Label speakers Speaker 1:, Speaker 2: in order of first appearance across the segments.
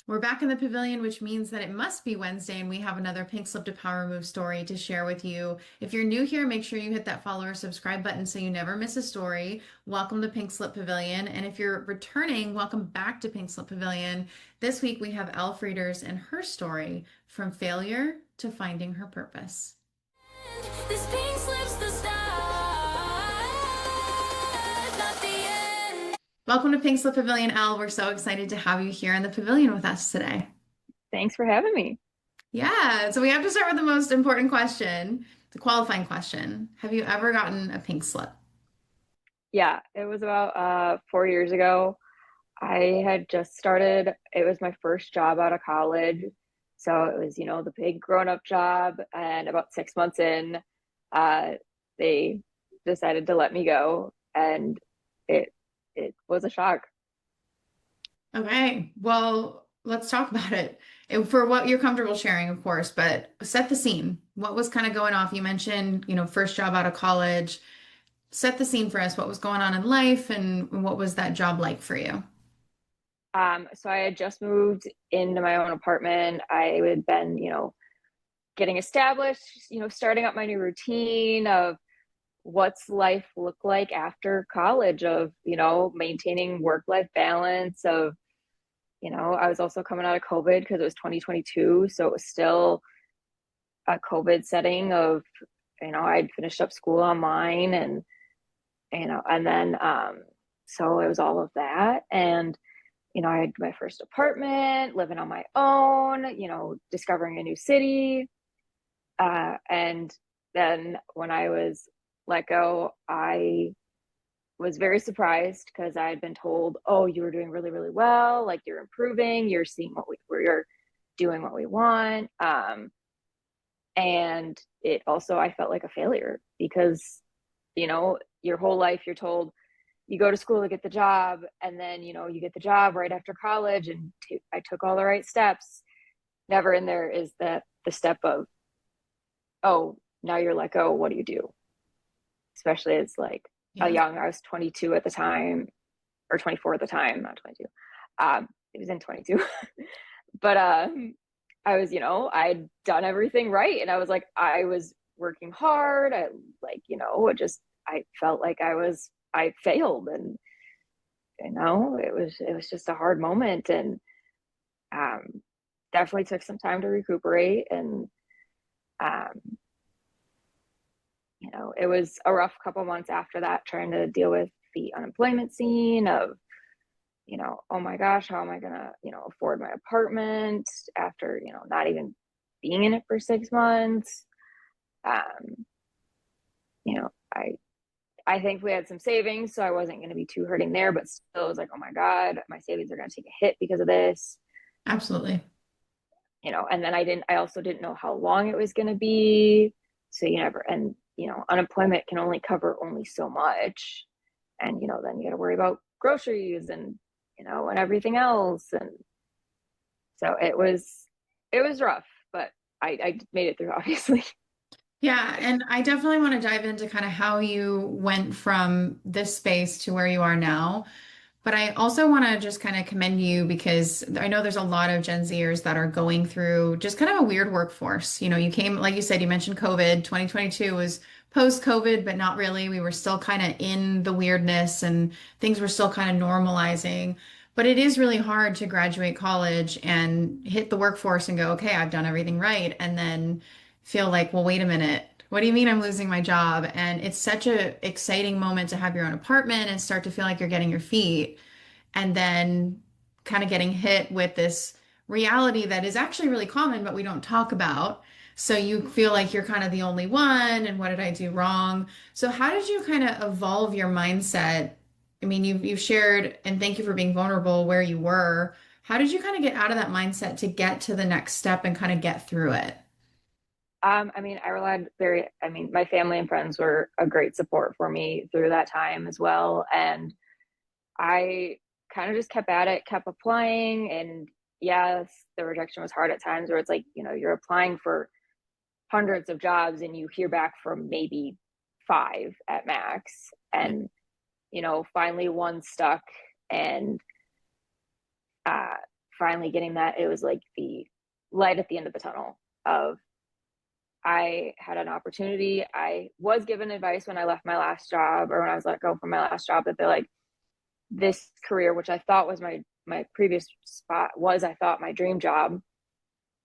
Speaker 1: We're back in the pavilion, which means that it must be Wednesday, and we have another Pink Slip to Power Move story to share with you. If you're new here, make sure you hit that follow or subscribe button so you never miss a story. Welcome to Pink Slip Pavilion. And if you're returning, welcome back to Pink Slip Pavilion. This week we have Elle Freeders and her story from failure to finding her purpose.
Speaker 2: This pink slips the stars, not the end.
Speaker 1: Welcome to Pink Slip Pavilion, Elle. We're so excited to have you here in the pavilion with us today.
Speaker 3: Thanks for having me.
Speaker 1: Yeah, so we have to start with the most important question, the qualifying question. Have you ever gotten a pink slip?
Speaker 3: Yeah, it was about 4 years ago. I had just started, it was my first job out of college. So it was, the big grown-up job. And about 6 months in, they decided to let me go. And it was a shock.
Speaker 1: Okay, well, let's talk about it. For what you're comfortable sharing, of course, but set the scene. What was kind of going off? You mentioned, first job out of college. Set the scene for us. What was going on in life and what was that job like for you?
Speaker 3: So I had just moved into my own apartment. I had been, getting established, starting up my new routine of what's life look like after college, of, maintaining work-life balance, of, I was also coming out of COVID because it was 2022. So it was still a COVID setting of, I'd finished up school online and then, so it was all of that. And, I had my first apartment, living on my own, discovering a new city. And then when I was let go, I was very surprised because I had been told, oh, you were doing really, really well. Like, you're improving, you're seeing we're doing what we want. And it also, I felt like a failure because, your whole life you're told you go to school to get the job, and then, you get the job right after college, and I took all the right steps. Never in there is the step of, oh, now you're let go. What do you do? Especially as like
Speaker 1: Yeah.
Speaker 3: I was 22 at the time, or 24 at the time, not 22. It was in 22. But I was, I'd done everything right. And I was like, I was working hard. I felt like I failed. And, it was just a hard moment. And um, definitely took some time to recuperate. And, um, it was a rough couple months after that, trying to deal with the unemployment scene of, oh my gosh, how am I gonna, afford my apartment after, not even being in it for 6 months. Um, you know, I thankfully had some savings, so I wasn't gonna be too hurting there, but still it was like, oh my God, my savings are gonna take a hit because of this.
Speaker 1: Absolutely.
Speaker 3: And then I also didn't know how long it was gonna be. So unemployment can only cover only so much. And, then you gotta worry about groceries and, and everything else. And so it was rough, but I made it through, obviously.
Speaker 1: Yeah, and I definitely want to dive into kind of how you went from this space to where you are now. But I also want to just kind of commend you because I know there's a lot of Gen Zers that are going through just kind of a weird workforce. You came, like you said, you mentioned COVID. 2022 was post-COVID, but not really. We were still kind of in the weirdness and things were still kind of normalizing. But it is really hard to graduate college and hit the workforce and go, okay, I've done everything right. And then feel like, well, wait a minute. What do you mean I'm losing my job? And it's such a exciting moment to have your own apartment and start to feel like you're getting your feet and then kind of getting hit with this reality that is actually really common, but we don't talk about. So you feel like you're kind of the only one, and what did I do wrong? So how did you kind of evolve your mindset? I mean, you've shared, and thank you for being vulnerable where you were. How did you kind of get out of that mindset to get to the next step and kind of get through it?
Speaker 3: My family and friends were a great support for me through that time as well. And I kind of just kept at it, kept applying. And yes, the rejection was hard at times, where it's like, you're applying for hundreds of jobs and you hear back from maybe five at max. And, finally one stuck. And finally getting that, it was like the light at the end of the tunnel of I had an opportunity. I was given advice when I left my last job, or when I was let go from my last job, that they're like, this career, which I thought was my previous spot, was, I thought, my dream job.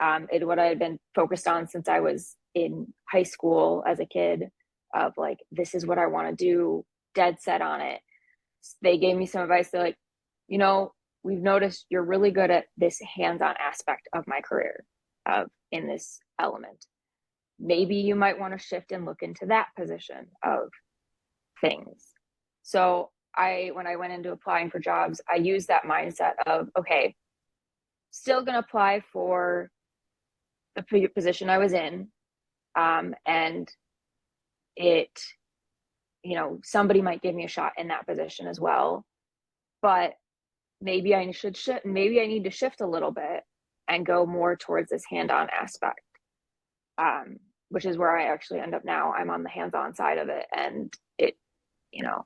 Speaker 3: It what I had been focused on since I was in high school as a kid, of like, this is what I want to do, dead set on it. They gave me some advice. They're like, you know, we've noticed you're really good at this hands-on aspect of my career, of in this element. Maybe you might want to shift and look into that position of things. So when I went into applying for jobs, I used that mindset of, okay, still going to apply for the position I was in. And it, you know, somebody might give me a shot in that position as well. But maybe I should shift, maybe I need to shift a little bit and go more towards this hand-on aspect, which is where I actually end up now. I'm on the hands-on side of it. And it, you know,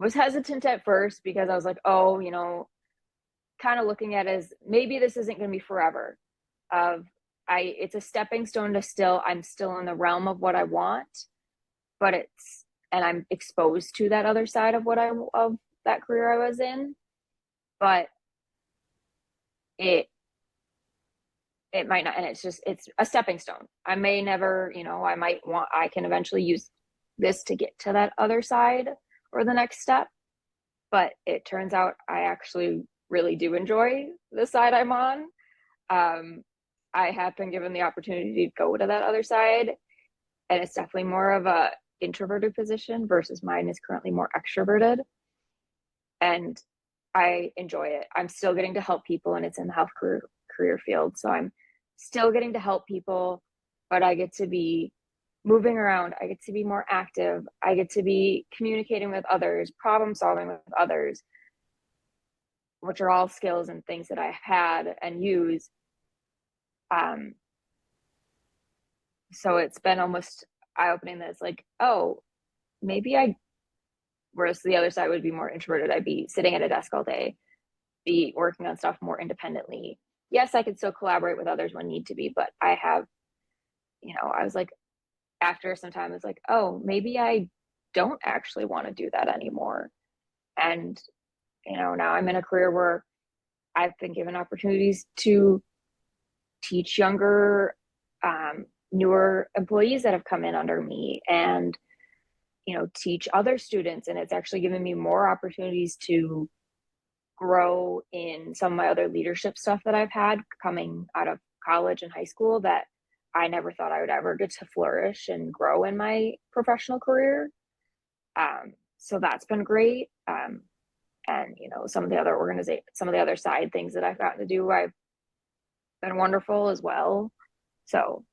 Speaker 3: was hesitant at first because I was like, oh, you know, kind of looking at it as maybe this isn't going to be forever. It's a stepping stone to I'm still in the realm of what I want, but and I'm exposed to that other side of of that career I was in, but it might not, and it's a stepping stone. I may never, you know, I can eventually use this to get to that other side or the next step, but it turns out I actually really do enjoy the side I'm on. I have been given the opportunity to go to that other side, and it's definitely more of a introverted position versus mine is currently more extroverted, and I enjoy it. I'm still getting to help people, and it's in the health career field, so I'm still getting to help people, but I get to be moving around. I get to be more active. I get to be communicating with others, problem solving with others, which are all skills and things that I had and use. So it's been almost eye-opening that it's like, oh, whereas the other side would be more introverted. I'd be sitting at a desk all day, be working on stuff more independently. Yes, I could still collaborate with others when need to be, but I have, you know, I was like, after some time, it's like, oh, maybe I don't actually want to do that anymore. And, you know, now I'm in a career where I've been given opportunities to teach younger, newer employees that have come in under me, and, you know, teach other students. And it's actually given me more opportunities to grow in some of my other leadership stuff that I've had coming out of college and high school, that I never thought I would ever get to flourish and grow in my professional career. So that's been great. And, you know, some of the other side things that I've gotten to do, I've been wonderful as well. So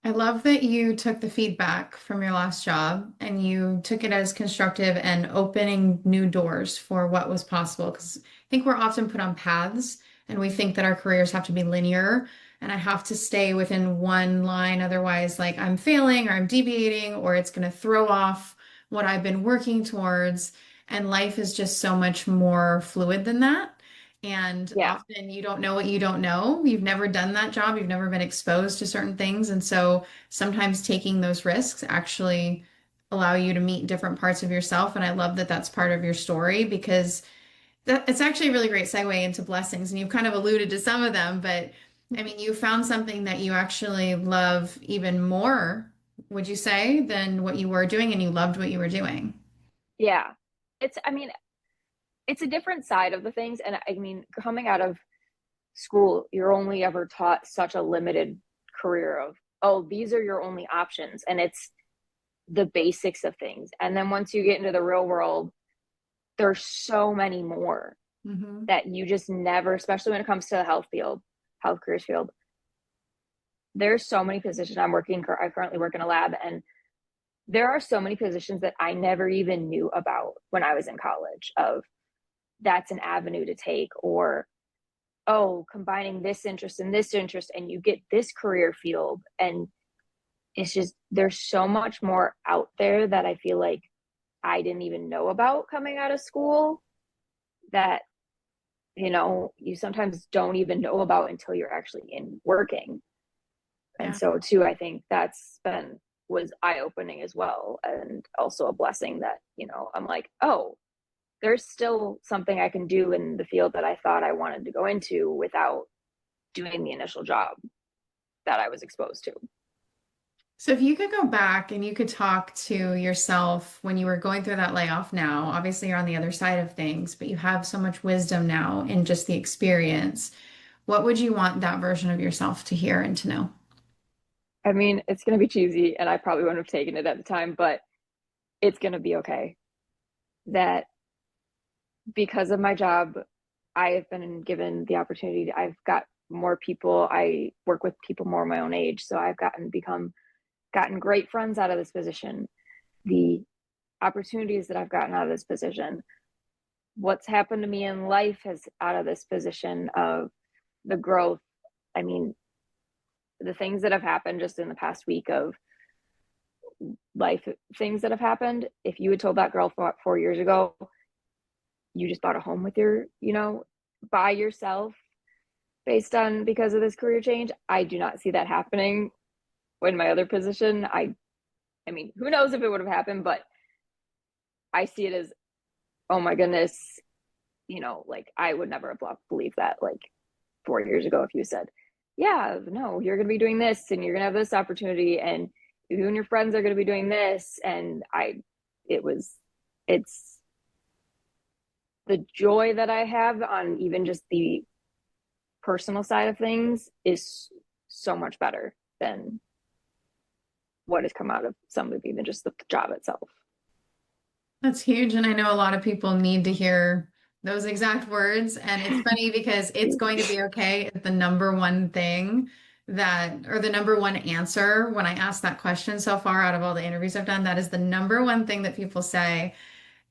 Speaker 1: I love that you took the feedback from your last job and you took it as constructive and opening new doors for what was possible. Because I think we're often put on paths and we think that our careers have to be linear and I have to stay within one line. Otherwise, like I'm failing or I'm deviating or it's going to throw off what I've been working towards. And life is just so much more fluid than that. And
Speaker 3: yeah,
Speaker 1: often you don't know what you don't know. You've never done that job. You've never been exposed to certain things. And so sometimes taking those risks actually allow you to meet different parts of yourself. And I love that that's part of your story because it's actually a really great segue into blessings. And you've kind of alluded to some of them, but I mean, you found something that you actually love even more, would you say, than what you were doing, and you loved what you were doing.
Speaker 3: yeah. I mean, it's a different side of the things. And I mean, coming out of school, you're only ever taught such a limited career of, oh, these are your only options. And it's the basics of things. And then once you get into the real world, there's so many more
Speaker 1: Hmm.
Speaker 3: that you just never, especially when it comes to the health careers field. There's so many positions I currently work in a lab, and there are so many positions that I never even knew about when I was in college, of that's an avenue to take, or, oh, combining this interest and this interest, and you get this career field. And it's just, there's so much more out there that I feel like I didn't even know about coming out of school, that you sometimes don't even know about until you're actually in working. And
Speaker 1: Yeah.
Speaker 3: so too, I think that's been was eye-opening as well, and also a blessing that, I'm like, oh, there's still something I can do in the field that I thought I wanted to go into without doing the initial job that I was exposed to.
Speaker 1: So if you could go back and you could talk to yourself when you were going through that layoff now, obviously you're on the other side of things, but you have so much wisdom now in just the experience. What would you want that version of yourself to hear and to know?
Speaker 3: I mean, it's going to be cheesy and I probably wouldn't have taken it at the time, but it's going to be okay. That because of my job, I have been given the opportunity. I've got more people. I work with people more my own age, so I've gotten great friends out of this position. The opportunities that I've gotten out of this position, what's happened to me in life has out of this position of the growth. I mean, the things that have happened just in the past week of life things that have happened. If you had told that girl 4 years ago, you just bought a home with by yourself based on because of this career change, I do not see that happening in my other position. I mean, who knows if it would have happened, but I see it as, oh my goodness, like I would never have believed that like 4 years ago if you said, yeah, no, you're going to be doing this and you're going to have this opportunity and you and your friends are going to be doing this. And it was, it's the joy that I have on even just the personal side of things is so much better than what has come out of some of even just the job itself.
Speaker 1: That's huge. And I know a lot of people need to hear those exact words. And it's funny because it's going to be okay is the number one thing or the number one answer when I ask that question so far out of all the interviews I've done, that is the number one thing that people say.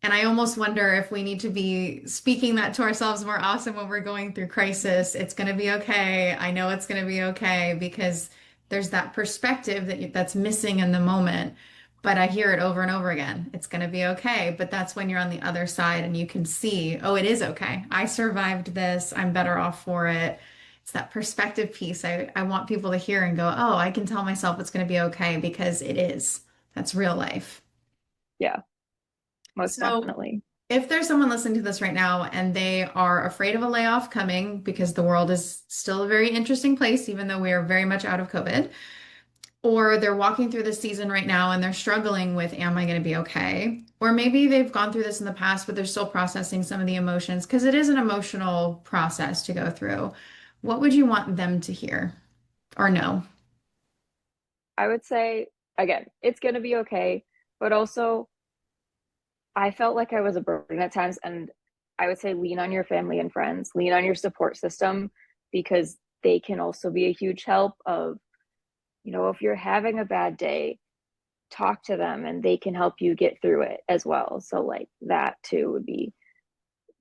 Speaker 1: And I almost wonder if we need to be speaking that to ourselves more often when we're going through crisis. It's going to be okay. I know it's going to be okay because there's that perspective that's missing in the moment. But I hear it over and over again. It's going to be okay. But that's when you're on the other side and you can see, oh, it is okay. I survived this. I'm better off for it. It's that perspective piece I want people to hear and go, oh, I can tell myself it's going to be okay because it is. That's real life.
Speaker 3: Yeah, most
Speaker 1: So
Speaker 3: definitely.
Speaker 1: if there's someone listening to this right now and they are afraid of a layoff coming because the world is still a very interesting place, even though we are very much out of COVID, or they're walking through this season right now and they're struggling with, am I going to be okay? Or maybe they've gone through this in the past, but they're still processing some of the emotions because it is an emotional process to go through. What would you want them to hear or know?
Speaker 3: I would say, again, it's going to be okay. But also, I felt like I was a burden at times. And I would say lean on your family and friends, lean on your support system because they can also be a huge help of, if you're having a bad day, talk to them and they can help you get through it as well. So, like, that too would be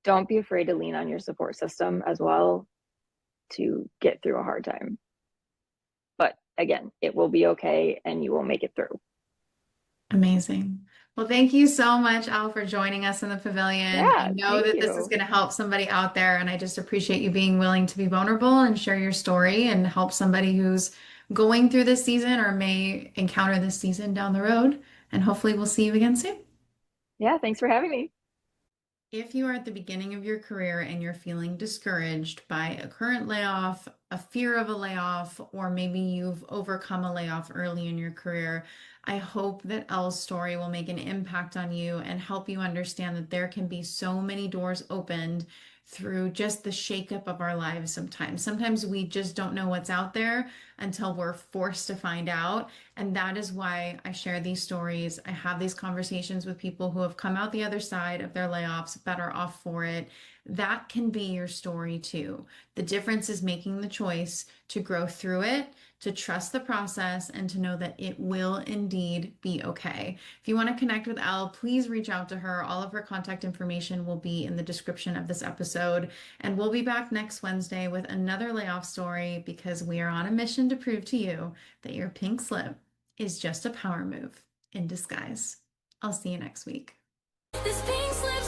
Speaker 3: don't be afraid to lean on your support system as well to get through a hard time. But again, it will be okay and you will make it through.
Speaker 1: Amazing. Well, thank you so much, Al, for joining us in the pavilion. I
Speaker 3: Yeah,
Speaker 1: know
Speaker 3: thank
Speaker 1: that this is
Speaker 3: you.
Speaker 1: going to help somebody out there, and I just appreciate you being willing to be vulnerable and share your story and help somebody who's going through this season or may encounter this season down the road. And hopefully, we'll see you again soon.
Speaker 3: Yeah, thanks for having me.
Speaker 1: If you are at the beginning of your career and you're feeling discouraged by a current layoff, a fear of a layoff, or maybe you've overcome a layoff early in your career, I hope that Elle's story will make an impact on you and help you understand that there can be so many doors opened through just the shakeup of our lives sometimes. Sometimes we just don't know what's out there until we're forced to find out. And that is why I share these stories. I have these conversations with people who have come out the other side of their layoffs, better off for it. That can be your story too. The difference is making the choice to grow through it, to trust the process, and to know that it will indeed be okay. If you want to connect with Elle, please reach out to her. All of her contact information will be in the description of this episode. And we'll be back next Wednesday with another layoff story because we are on a mission to prove to you that your pink slip is just a power move in disguise. I'll see you next week.
Speaker 2: This pink slips